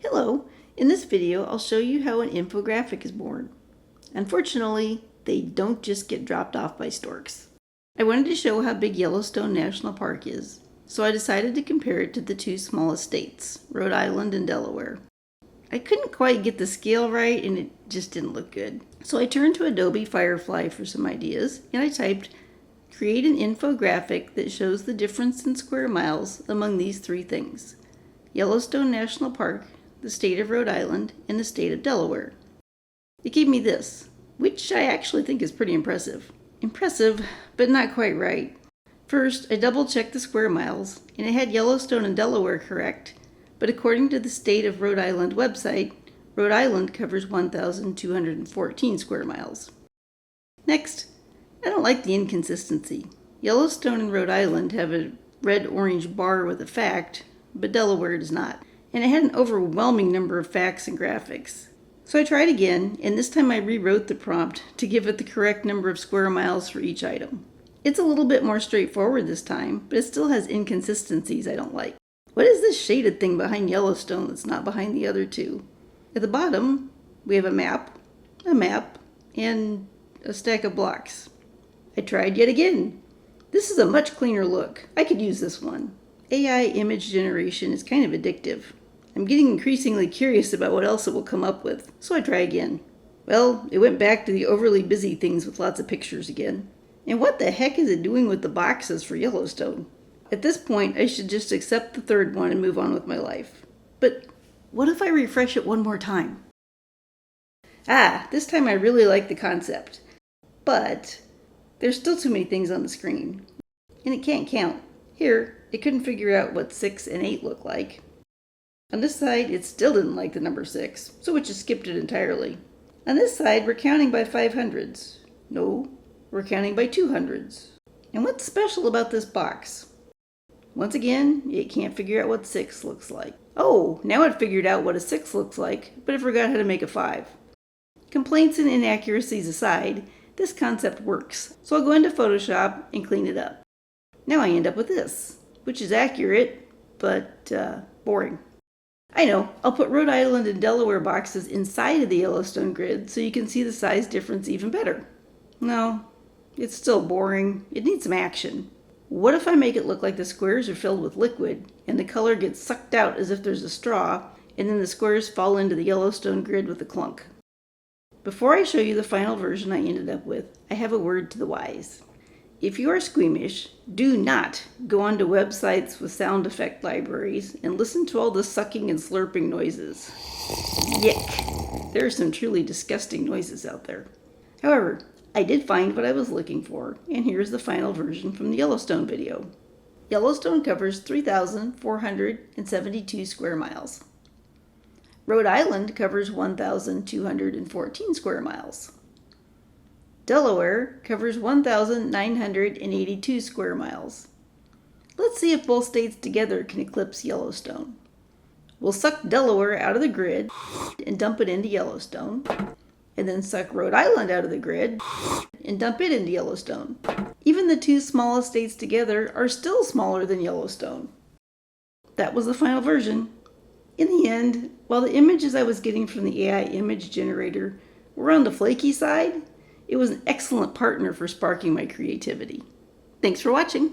Hello, in this video I'll show you how an infographic is born. Unfortunately, they don't just get dropped off by storks. I wanted to show how big Yellowstone National Park is, so I decided to compare it to the two smallest states, Rhode Island and Delaware. I couldn't quite get the scale right and it just didn't look good. So I turned to Adobe Firefly for some ideas and I typed, create an infographic that shows the difference in square miles among these three things: Yellowstone National Park, the state of Rhode Island, and the state of Delaware. It gave me this, which I actually think is pretty impressive. Impressive, but not quite right. First, I double-checked the square miles, and it had Yellowstone and Delaware correct, but according to the State of Rhode Island website, Rhode Island covers 1,214 square miles. Next, I don't like the inconsistency. Yellowstone and Rhode Island have a red-orange bar with a fact, but Delaware does not. And it had an overwhelming number of facts and graphics. So I tried again, and this time I rewrote the prompt to give it the correct number of square miles for each item. It's a little bit more straightforward this time, but it still has inconsistencies I don't like. What is this shaded thing behind Yellowstone that's not behind the other two? At the bottom, we have a map, and a stack of blocks. I tried yet again. This is a much cleaner look. I could use this one. AI image generation is kind of addictive. I'm getting increasingly curious about what else it will come up with, so I try again. Well, it went back to the overly busy things with lots of pictures again. And what the heck is it doing with the boxes for Yellowstone? At this point, I should just accept the third one and move on with my life. But what if I refresh it one more time? This time I really like the concept. But there's still too many things on the screen, and it can't count. Here, it couldn't figure out what 6 and 8 look like. On this side, it still didn't like the number 6, so it just skipped it entirely. On this side, we're counting by 500s. No, we're counting by 200s. And what's special about this box? Once again, it can't figure out what 6 looks like. Oh, now it figured out what a 6 looks like, but it forgot how to make a 5. Complaints and inaccuracies aside, this concept works, so I'll go into Photoshop and clean it up. Now I end up with this, which is accurate, but boring. I know, I'll put Rhode Island and Delaware boxes inside of the Yellowstone grid so you can see the size difference even better. No, it's still boring. It needs some action. What if I make it look like the squares are filled with liquid and the color gets sucked out as if there's a straw, and then the squares fall into the Yellowstone grid with a clunk? Before I show you the final version I ended up with, I have a word to the wise. If you are squeamish, do not go onto websites with sound effect libraries and listen to all the sucking and slurping noises. Yick! There are some truly disgusting noises out there. However, I did find what I was looking for, and here's the final version from the Yellowstone video. Yellowstone covers 3,472 square miles. Rhode Island covers 1,214 square miles. Delaware covers 1,982 square miles. Let's see if both states together can eclipse Yellowstone. We'll suck Delaware out of the grid and dump it into Yellowstone, and then suck Rhode Island out of the grid and dump it into Yellowstone. Even the two smallest states together are still smaller than Yellowstone. That was the final version. In the end, while the images I was getting from the AI image generator were on the flaky side, it was an excellent partner for sparking my creativity. Thanks for watching.